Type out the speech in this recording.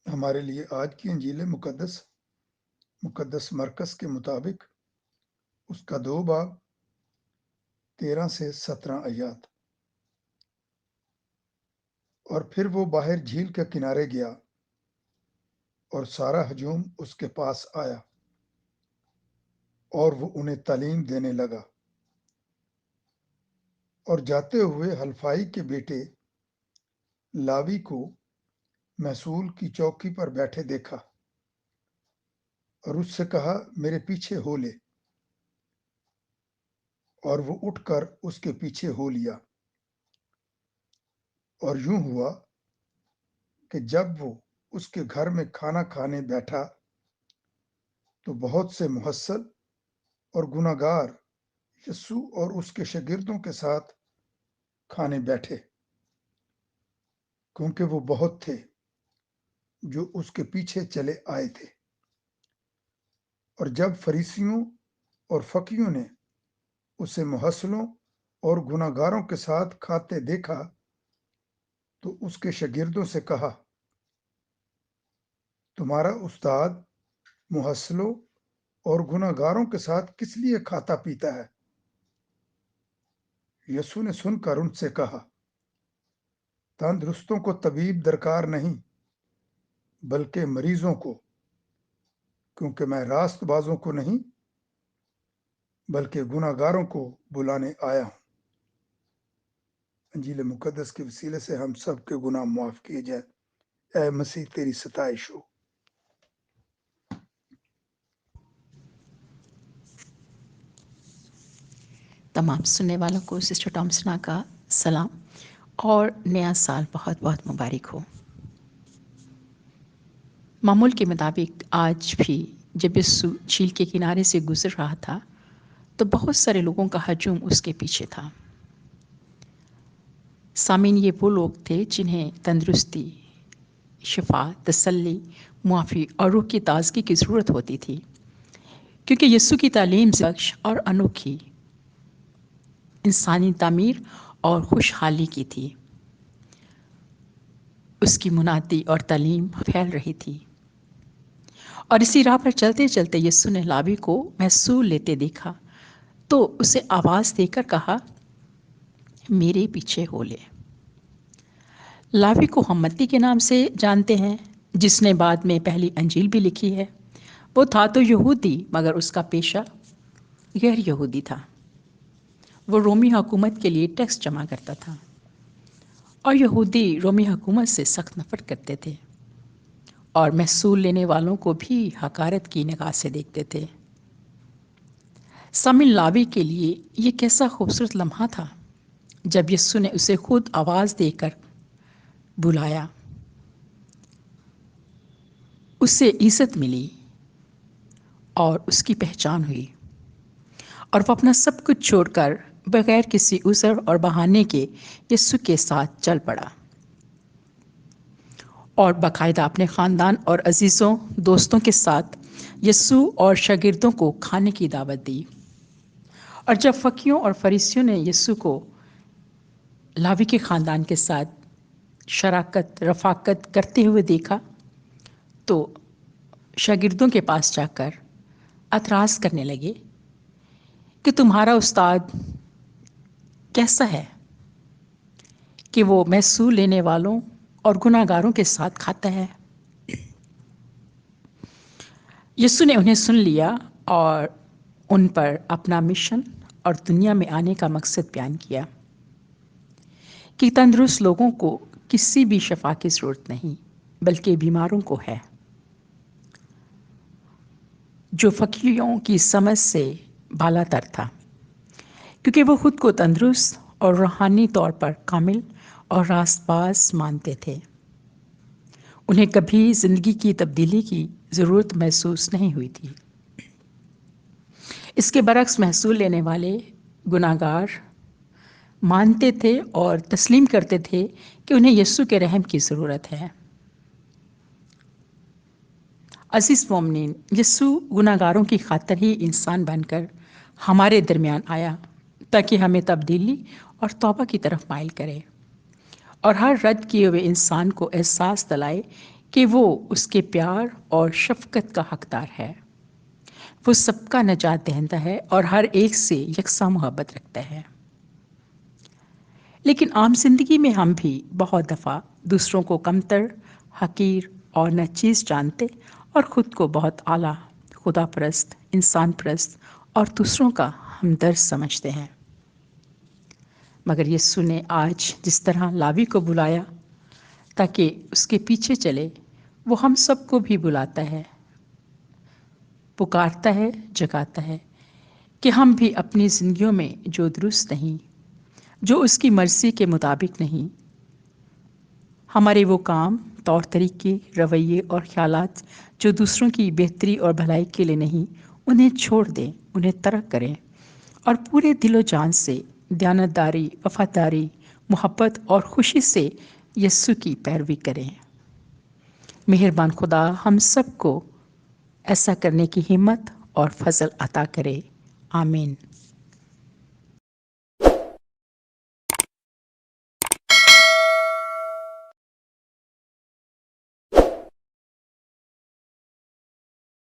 ہمارے لیے آج کی انجیل مقدس مرکز کے مطابق اس کا 2 باب 13 سے 17 آیات۔ اور پھر وہ باہر جھیل کے کنارے گیا اور سارا ہجوم اس کے پاس آیا اور وہ انہیں تعلیم دینے لگا۔ اور جاتے ہوئے حلفائی کے بیٹے لاوی کو محصول کی چوکی پر بیٹھے دیکھا اور اس سے کہا، میرے پیچھے ہو لے۔ اور وہ اٹھ کر اس کے پیچھے ہو لیا۔ اور یوں ہوا کہ جب وہ اس کے گھر میں کھانا کھانے بیٹھا تو بہت سے محصل اور گناہگار یسوع اور اس کے شاگردوں کے ساتھ کھانے بیٹھے، کیونکہ وہ بہت تھے جو اس کے پیچھے چلے آئے تھے۔ اور جب فریسیوں اور فقیوں نے اسے محصلوں اور گناہگاروں کے ساتھ کھاتے دیکھا تو اس کے شاگردوں سے کہا، تمہارا استاد محصلوں اور گناہگاروں کے ساتھ کس لیے کھاتا پیتا ہے؟ یسوع نے سن کر ان سے کہا، تندرستوں کو طبیب درکار نہیں بلکہ مریضوں کو، کیونکہ میں راست بازوں کو نہیں بلکہ گناہگاروں کو بلانے آیا ہوں۔ انجیل مقدس کے وسیلے سے ہم سب کے گناہ معاف کیے جائیں۔ اے مسیح تیری ستائش ہو۔ تمام سننے والوں کو سسٹر ٹامسنا کا سلام اور نیا سال بہت بہت مبارک ہو۔ معمول کے مطابق آج بھی جب یسوع جھیل کے کنارے سے گزر رہا تھا تو بہت سارے لوگوں کا ہجوم اس کے پیچھے تھا۔ سامعین، یہ وہ لوگ تھے جنہیں تندرستی، شفا، تسلی، معافی اور روح کی تازگی کی ضرورت ہوتی تھی، کیونکہ یسوع کی تعلیم بخش اور انوکھی انسانی تعمیر اور خوشحالی کی تھی۔ اس کی منادی اور تعلیم پھیل رہی تھی، اور اسی راہ پر چلتے چلتے یسوع نے لاوی کو محصول لیتے دیکھا تو اسے آواز دے کر کہا، میرے پیچھے ہو لے۔ لاوی کو ہم متی کے نام سے جانتے ہیں، جس نے بعد میں پہلی انجیل بھی لکھی ہے۔ وہ تھا تو یہودی، مگر اس کا پیشہ غیر یہودی تھا۔ وہ رومی حکومت کے لیے ٹیکس جمع کرتا تھا، اور یہودی رومی حکومت سے سخت نفرت کرتے تھے اور محصول لینے والوں کو بھی حقارت کی نگاہ سے دیکھتے تھے۔ سامعین، لاوی کے لیے یہ کیسا خوبصورت لمحہ تھا جب یسوع نے اسے خود آواز دے کر بلایا۔ اسے عزت ملی اور اس کی پہچان ہوئی، اور وہ اپنا سب کچھ چھوڑ کر بغیر کسی عذر اور بہانے کے یسوع کے ساتھ چل پڑا، اور باقاعدہ اپنے خاندان اور عزیزوں دوستوں کے ساتھ یسوع اور شاگردوں کو کھانے کی دعوت دی۔ اور جب فقیوں اور فریسیوں نے یسوع کو لاوی کے خاندان کے ساتھ شراکت رفاقت کرتے ہوئے دیکھا تو شاگردوں کے پاس جا کر اعتراض کرنے لگے کہ تمہارا استاد کیسا ہے کہ وہ محصول لینے والوں اور گناہ گاروں کے ساتھ کھاتا ہے۔ یسوع نے انہیں سن لیا اور ان پر اپنا مشن اور دنیا میں آنے کا مقصد بیان کیا کہ تندرست لوگوں کو کسی بھی شفا کی ضرورت نہیں بلکہ بیماروں کو ہے، جو فقیروں کی سمجھ سے بالا تر تھا، کیونکہ وہ خود کو تندرست اور روحانی طور پر کامل اور راست باز مانتے تھے۔ انہیں کبھی زندگی کی تبدیلی کی ضرورت محسوس نہیں ہوئی تھی۔ اس کے برعکس محصول لینے والے گناہگار مانتے تھے اور تسلیم کرتے تھے کہ انہیں یسوع کے رحم کی ضرورت ہے۔ عزیز مومنین، یسوع گناہگاروں کی خاطر ہی انسان بن کر ہمارے درمیان آیا تاکہ ہمیں تبدیلی اور توبہ کی طرف مائل کرے، اور ہر رد کیے ہوئے انسان کو احساس دلائے کہ وہ اس کے پیار اور شفقت کا حقدار ہے۔ وہ سب کا نجات دہندہ ہے اور ہر ایک سے یکساں محبت رکھتا ہے۔ لیکن عام زندگی میں ہم بھی بہت دفعہ دوسروں کو کمتر، حقیر اور ناچیز جانتے اور خود کو بہت اعلیٰ، خدا پرست، انسان پرست اور دوسروں کا ہمدرد سمجھتے ہیں۔ مگر یسوع نے آج جس طرح لاوی کو بلایا تاکہ اس کے پیچھے چلے، وہ ہم سب کو بھی بلاتا ہے، پکارتا ہے، جگاتا ہے کہ ہم بھی اپنی زندگیوں میں جو درست نہیں، جو اس کی مرضی کے مطابق نہیں، ہمارے وہ کام، طور طریقے، رویے اور خیالات جو دوسروں کی بہتری اور بھلائی کے لیے نہیں، انہیں چھوڑ دیں، انہیں ترک کریں اور پورے دل و جان سے دیانتداری، وفاداری، محبت اور خوشی سے یسوع کی پیروی کریں۔ مہربان خدا ہم سب کو ایسا کرنے کی ہمت اور فضل عطا کرے۔ آمین۔